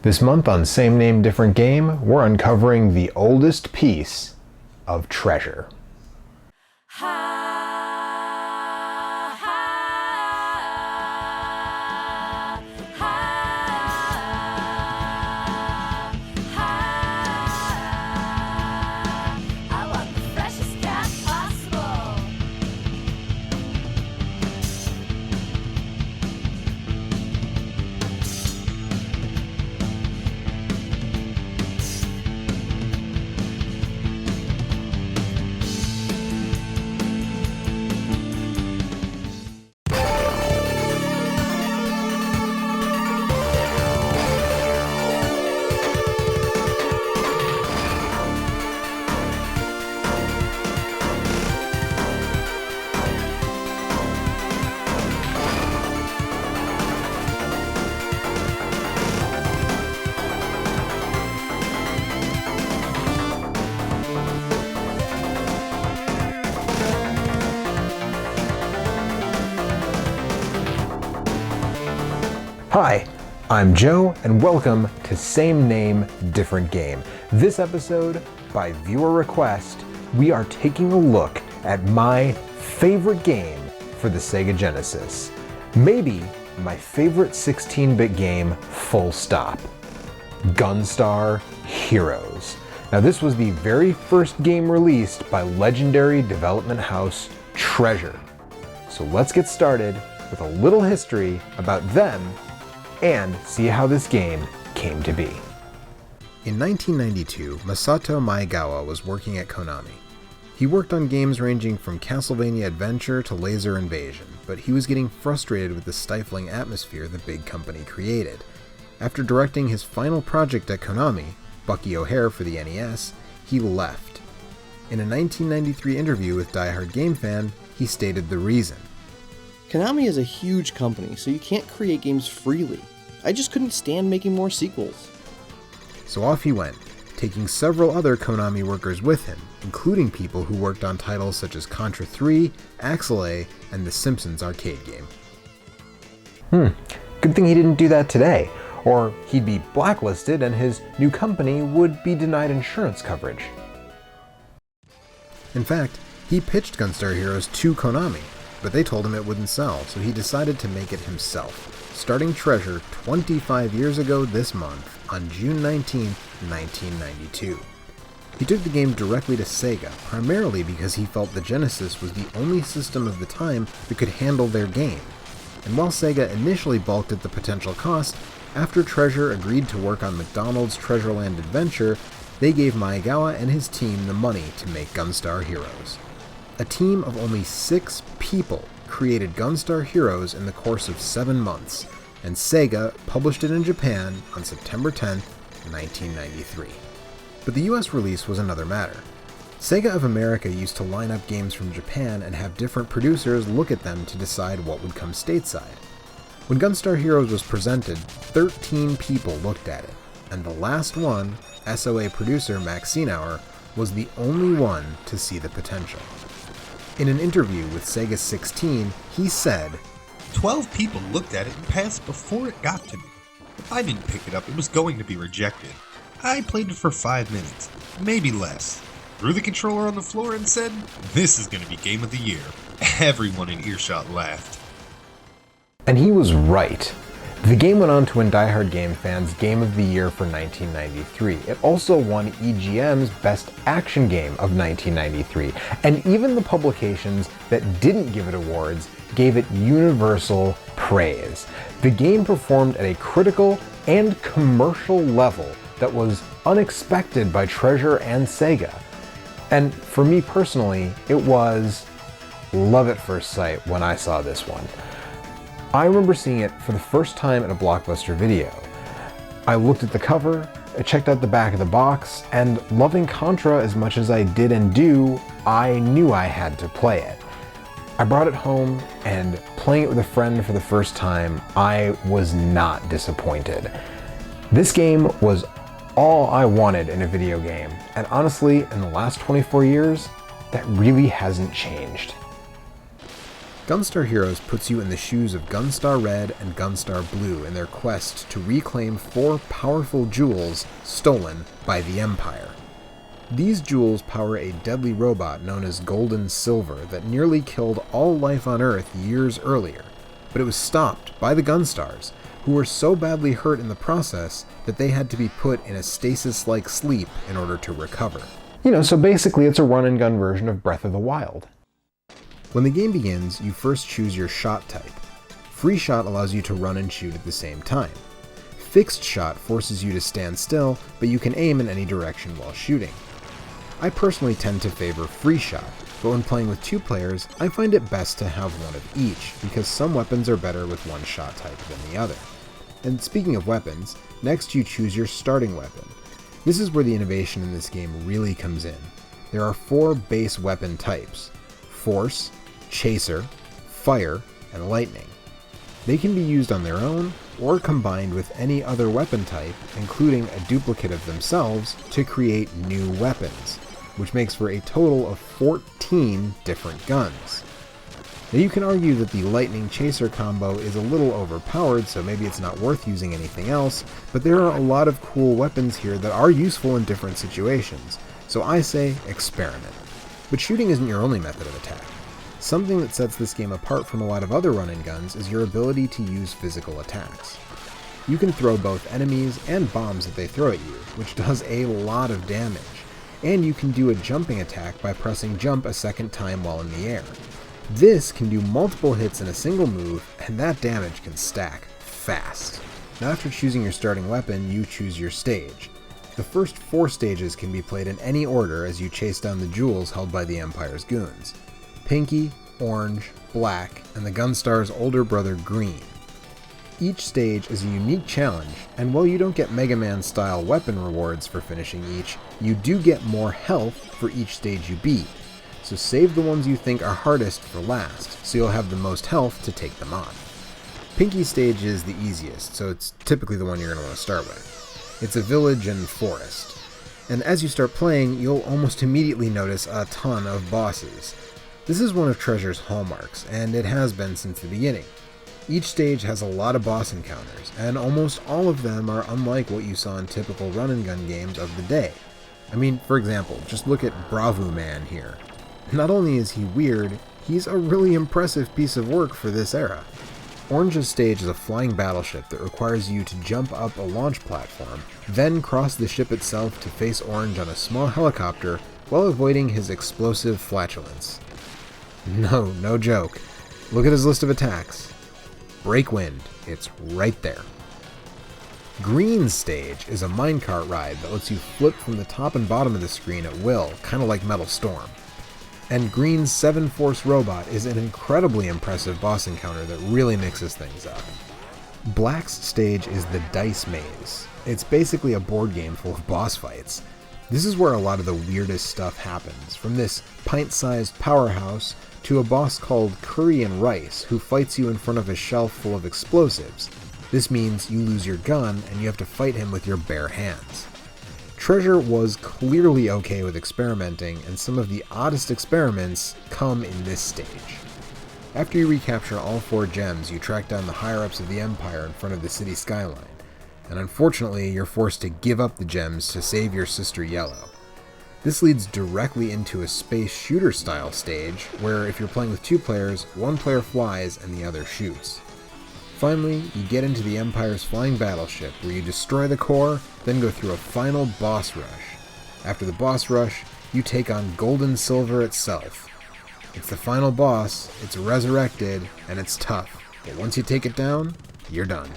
This month on Same Name Different Game, we're uncovering the oldest piece of treasure. Hi, I'm Joe, and welcome to Same Name, Different Game. This episode, by viewer request, we are taking a look at my favorite game for the Sega Genesis. Maybe my favorite 16-bit game, full stop. Gunstar Heroes. Now, this was the very first game released by legendary development house Treasure. So let's get started with a little history about them and see how this game came to be. In 1992, Masato Maegawa was working at Konami. He worked on games ranging from Castlevania Adventure to Laser Invasion, but he was getting frustrated with the stifling atmosphere the big company created. After directing his final project at Konami, Bucky O'Hare for the NES, he left. In a 1993 interview with Die Hard Game Fan, he stated the reason. Konami is a huge company, so you can't create games freely. I just couldn't stand making more sequels. So off he went, taking several other Konami workers with him, including people who worked on titles such as Contra 3, Axel A, and The Simpsons arcade game. Good thing he didn't do that today, or he'd be blacklisted and his new company would be denied insurance coverage. In fact, he pitched Gunstar Heroes to Konami, but they told him it wouldn't sell, so he decided to make it himself, starting Treasure 25 years ago this month on June 19, 1992. He took the game directly to Sega, primarily because he felt the Genesis was the only system of the time that could handle their game. And while Sega initially balked at the potential cost, after Treasure agreed to work on McDonald's Treasureland Adventure, they gave Maegawa and his team the money to make Gunstar Heroes. A team of only 6 people created Gunstar Heroes in the course of 7 months, and Sega published it in Japan on September 10, 1993. But the US release was another matter. Sega of America used to line up games from Japan and have different producers look at them to decide what would come stateside. When Gunstar Heroes was presented, 13 people looked at it, and the last one, SOA producer Max Senauer, was the only one to see the potential. In an interview with Sega 16, he said, 12 people looked at it and passed before it got to me. If I didn't pick it up, it was going to be rejected. I played it for 5 minutes, maybe less. Threw the controller on the floor and said, "This is going to be Game of the Year." Everyone in earshot laughed. And he was right. The game went on to win Die Hard Game Fan's Game of the Year for 1993. It also won EGM's Best Action Game of 1993, and even the publications that didn't give it awards gave it universal praise. The game performed at a critical and commercial level that was unexpected by Treasure and Sega. And for me personally, it was love at first sight when I saw this one. I remember seeing it for the first time at a Blockbuster video. I looked at the cover, I checked out the back of the box, and loving Contra as much as I did and do, I knew I had to play it. I brought it home, and playing it with a friend for the first time, I was not disappointed. This game was all I wanted in a video game, and honestly, in the last 24 years, that really hasn't changed. Gunstar Heroes puts you in the shoes of Gunstar Red and Gunstar Blue in their quest to reclaim 4 powerful jewels stolen by the Empire. These jewels power a deadly robot known as Golden Silver that nearly killed all life on Earth years earlier, but it was stopped by the Gunstars, who were so badly hurt in the process that they had to be put in a stasis-like sleep in order to recover. So basically it's a run-and-gun version of Breath of the Wild. When the game begins, you first choose your shot type. Free shot allows you to run and shoot at the same time. Fixed shot forces you to stand still, but you can aim in any direction while shooting. I personally tend to favor free shot, but when playing with 2 players, I find it best to have one of each, because some weapons are better with one shot type than the other. And speaking of weapons, next you choose your starting weapon. This is where the innovation in this game really comes in. There are 4 base weapon types: Force, Chaser, Fire, and Lightning. They can be used on their own, or combined with any other weapon type, including a duplicate of themselves, to create new weapons, which makes for a total of 14 different guns. Now you can argue that the Lightning Chaser combo is a little overpowered, so maybe it's not worth using anything else, but there are a lot of cool weapons here that are useful in different situations, so I say experiment. But shooting isn't your only method of attack. Something that sets this game apart from a lot of other run-and-guns is your ability to use physical attacks. You can throw both enemies and bombs that they throw at you, which does a lot of damage, and you can do a jumping attack by pressing jump a second time while in the air. This can do multiple hits in a single move, and that damage can stack fast. Now after choosing your starting weapon, you choose your stage. The first 4 stages can be played in any order as you chase down the jewels held by the Empire's goons: Pinky, Orange, Black, and the Gunstar's older brother Green. Each stage is a unique challenge, and while you don't get Mega Man-style weapon rewards for finishing each, you do get more health for each stage you beat, so save the ones you think are hardest for last, so you'll have the most health to take them on. Pinky stage is the easiest, so it's typically the one you're going to want to start with. It's a village and forest, and as you start playing, you'll almost immediately notice a ton of bosses. This is one of Treasure's hallmarks, and it has been since the beginning. Each stage has a lot of boss encounters, and almost all of them are unlike what you saw in typical run-and-gun games of the day. I mean, for example, just look at Bravo Man here. Not only is he weird, he's a really impressive piece of work for this era. Orange's stage is a flying battleship that requires you to jump up a launch platform, then cross the ship itself to face Orange on a small helicopter while avoiding his explosive flatulence. No joke. Look at his list of attacks. Break wind, it's right there. Green's stage is a minecart ride that lets you flip from the top and bottom of the screen at will, kind of like Metal Storm. And Green's 7-Force robot is an incredibly impressive boss encounter that really mixes things up. Black's stage is the Dice Maze. It's basically a board game full of boss fights. This is where a lot of the weirdest stuff happens, from this pint-sized powerhouse to a boss called Curry and Rice, who fights you in front of a shelf full of explosives. This means you lose your gun and you have to fight him with your bare hands. Treasure was clearly okay with experimenting, and some of the oddest experiments come in this stage. After you recapture all 4 gems, you track down the higher-ups of the Empire in front of the city skyline, and unfortunately you're forced to give up the gems to save your sister Yellow. This leads directly into a space shooter style stage, where if you're playing with 2 players, one player flies and the other shoots. Finally, you get into the Empire's flying battleship, where you destroy the core, then go through a final boss rush. After the boss rush, you take on Golden Silver itself. It's the final boss, it's resurrected, and it's tough, but once you take it down, you're done.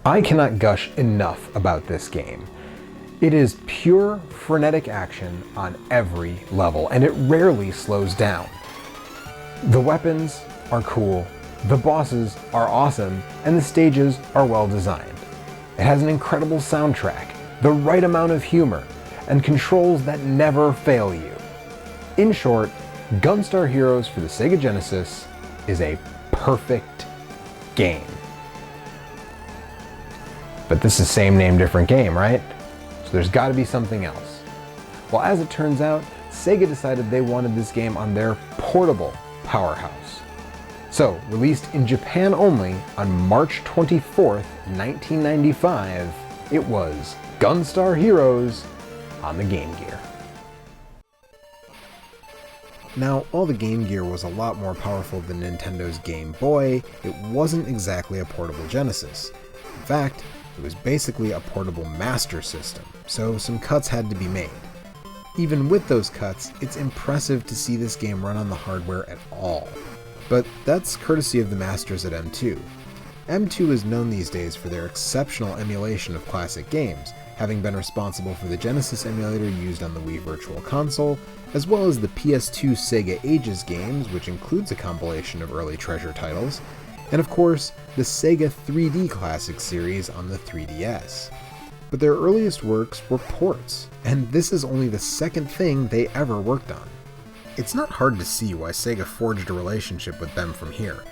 I cannot gush enough about this game. It is pure frenetic action on every level, and it rarely slows down. The weapons are cool, the bosses are awesome, and the stages are well designed. It has an incredible soundtrack, the right amount of humor, and controls that never fail you. In short, Gunstar Heroes for the Sega Genesis is a perfect game. But this is same name, different game, right? So there's got to be something else. Well, as it turns out, Sega decided they wanted this game on their portable powerhouse. So, released in Japan only on March 24th, 1995, it was Gunstar Heroes on the Game Gear. Now, while the Game Gear was a lot more powerful than Nintendo's Game Boy, it wasn't exactly a portable Genesis. In fact, it was basically a portable Master System, so some cuts had to be made. Even with those cuts, it's impressive to see this game run on the hardware at all. But that's courtesy of the masters at M2. M2 is known these days for their exceptional emulation of classic games, having been responsible for the Genesis emulator used on the Wii Virtual Console, as well as the PS2 Sega Ages games, which includes a compilation of early Treasure titles, and of course, the Sega 3D Classics series on the 3DS. But their earliest works were ports, and this is only the second thing they ever worked on. It's not hard to see why Sega forged a relationship with them from here.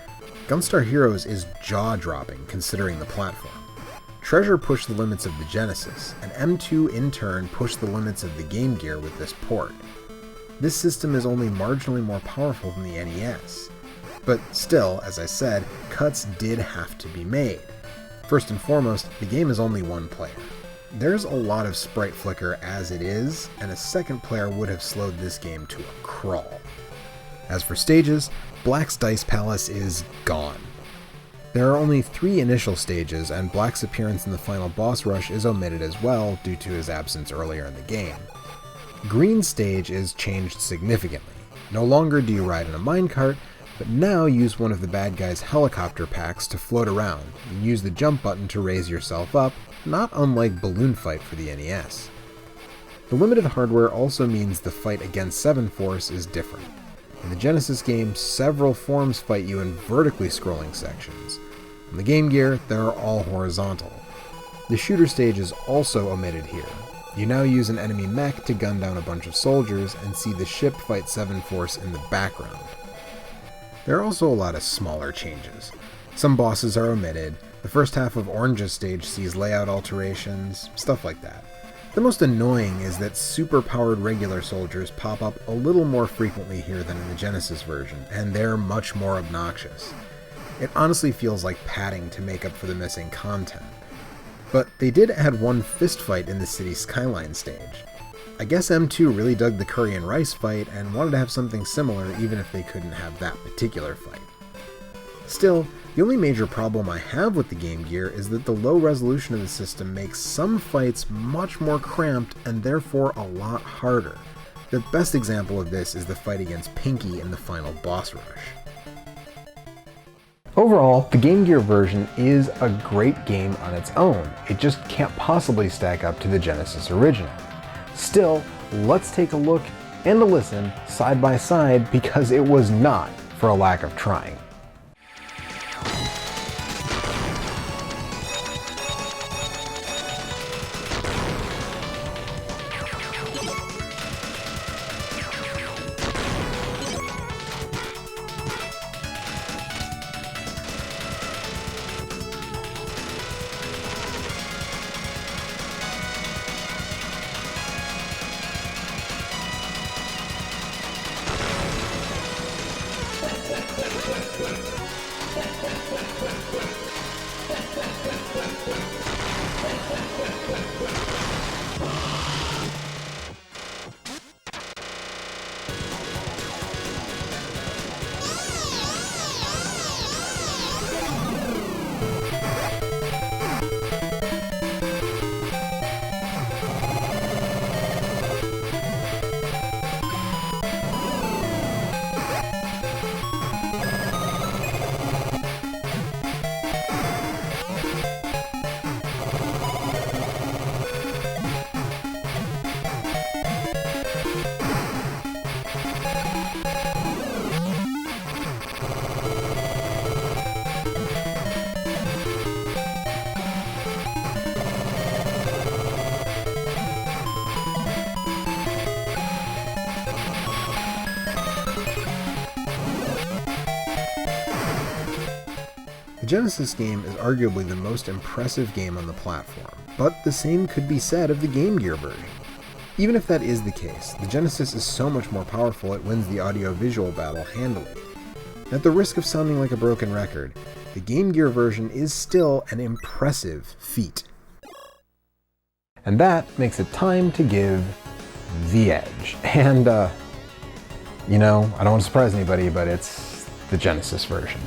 Gunstar Heroes is jaw-dropping considering the platform. Treasure pushed the limits of the Genesis, and M2 in turn pushed the limits of the Game Gear with this port. This system is only marginally more powerful than the NES. But still, as I said, cuts did have to be made. First and foremost, the game is only one player. There's a lot of sprite flicker as it is, and a second player would have slowed this game to a crawl. As for stages, Black's Dice Palace is gone. There are only 3 initial stages, and Black's appearance in the final boss rush is omitted as well due to his absence earlier in the game. Green's stage is changed significantly. No longer do you ride in a minecart, but now use one of the bad guy's helicopter packs to float around, and use the jump button to raise yourself up, not unlike Balloon Fight for the NES. The limited hardware also means the fight against Seven Force is different. In the Genesis game, several forms fight you in vertically scrolling sections. On the Game Gear, they are all horizontal. The shooter stage is also omitted here. You now use an enemy mech to gun down a bunch of soldiers and see the ship fight Seven Force in the background. There are also a lot of smaller changes. Some bosses are omitted, the first half of Orange's stage sees layout alterations, stuff like that. The most annoying is that super-powered regular soldiers pop up a little more frequently here than in the Genesis version, and they're much more obnoxious. It honestly feels like padding to make up for the missing content. But they did add one fist fight in the city skyline stage. I guess M2 really dug the curry and rice fight and wanted to have something similar even if they couldn't have that particular fight. Still, the only major problem I have with the Game Gear is that the low resolution of the system makes some fights much more cramped and therefore a lot harder. The best example of this is the fight against Pinky in the final boss rush. Overall, the Game Gear version is a great game on its own. It just can't possibly stack up to the Genesis original. Still, let's take a look and a listen side by side because it was not for a lack of trying. The Genesis game is arguably the most impressive game on the platform, but the same could be said of the Game Gear version. Even if that is the case, the Genesis is so much more powerful it wins the audio-visual battle handily. At the risk of sounding like a broken record, the Game Gear version is still an impressive feat. And that makes it time to give the edge. And, I don't want to surprise anybody, but it's the Genesis version.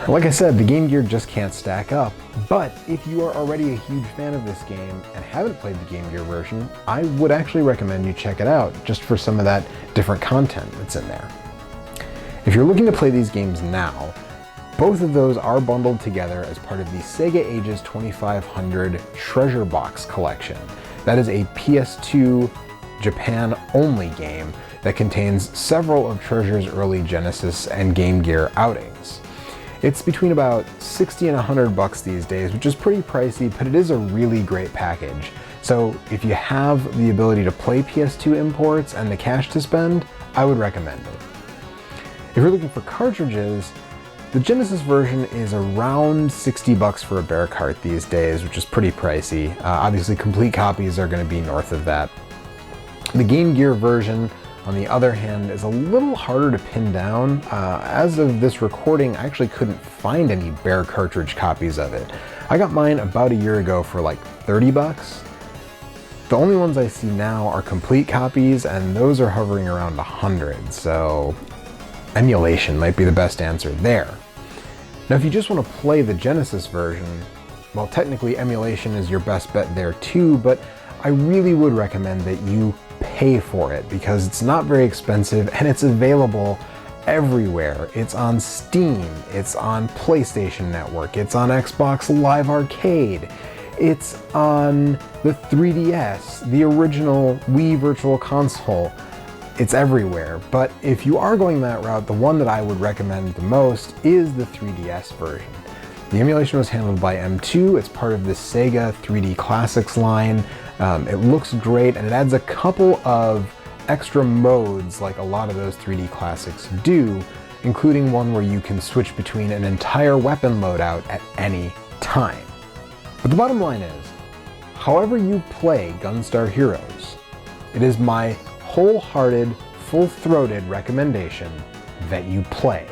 Like I said, the Game Gear just can't stack up, but if you are already a huge fan of this game and haven't played the Game Gear version, I would actually recommend you check it out, just for some of that different content that's in there. If you're looking to play these games now, both of those are bundled together as part of the Sega Ages 2500 Treasure Box Collection. That is a PS2 Japan-only game that contains several of Treasure's early Genesis and Game Gear outings. It's between about $60 and $100 these days, which is pretty pricey, but it is a really great package. So if you have the ability to play PS2 imports and the cash to spend, I would recommend it. If you're looking for cartridges, the Genesis version is around $60 for a bear cart these days, which is pretty pricey. Obviously, complete copies are going to be north of that. The Game Gear version, on the other hand, is a little harder to pin down. As of this recording, I actually couldn't find any bare cartridge copies of it. I got mine about a year ago for like $30. The only ones I see now are complete copies, and those are hovering around $100, so emulation might be the best answer there. Now, if you just want to play the Genesis version, well, technically emulation is your best bet there too, but I really would recommend that you pay for it because it's not very expensive and it's available everywhere. It's on Steam, it's on PlayStation Network, it's on Xbox Live Arcade, it's on the 3DS, the original Wii Virtual Console. It's everywhere, but if you are going that route, the one that I would recommend the most is the 3DS version. The emulation was handled by M2, it's part of the Sega 3D Classics line. It looks great, and it adds a couple of extra modes like a lot of those 3D Classics do, including one where you can switch between an entire weapon loadout at any time. But the bottom line is, however you play Gunstar Heroes, it is my wholehearted, full-throated recommendation that you play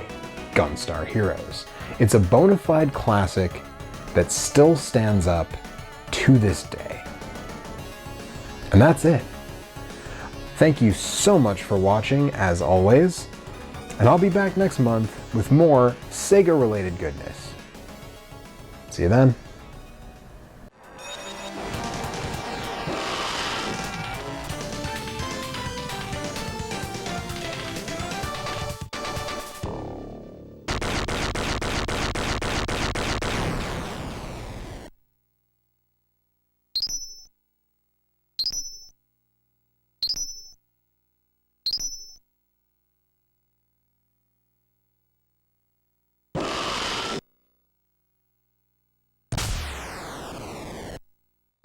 Gunstar Heroes. It's a bona fide classic that still stands up to this day. And that's it. Thank you so much for watching, as always, and I'll be back next month with more Sega-related goodness. See you then.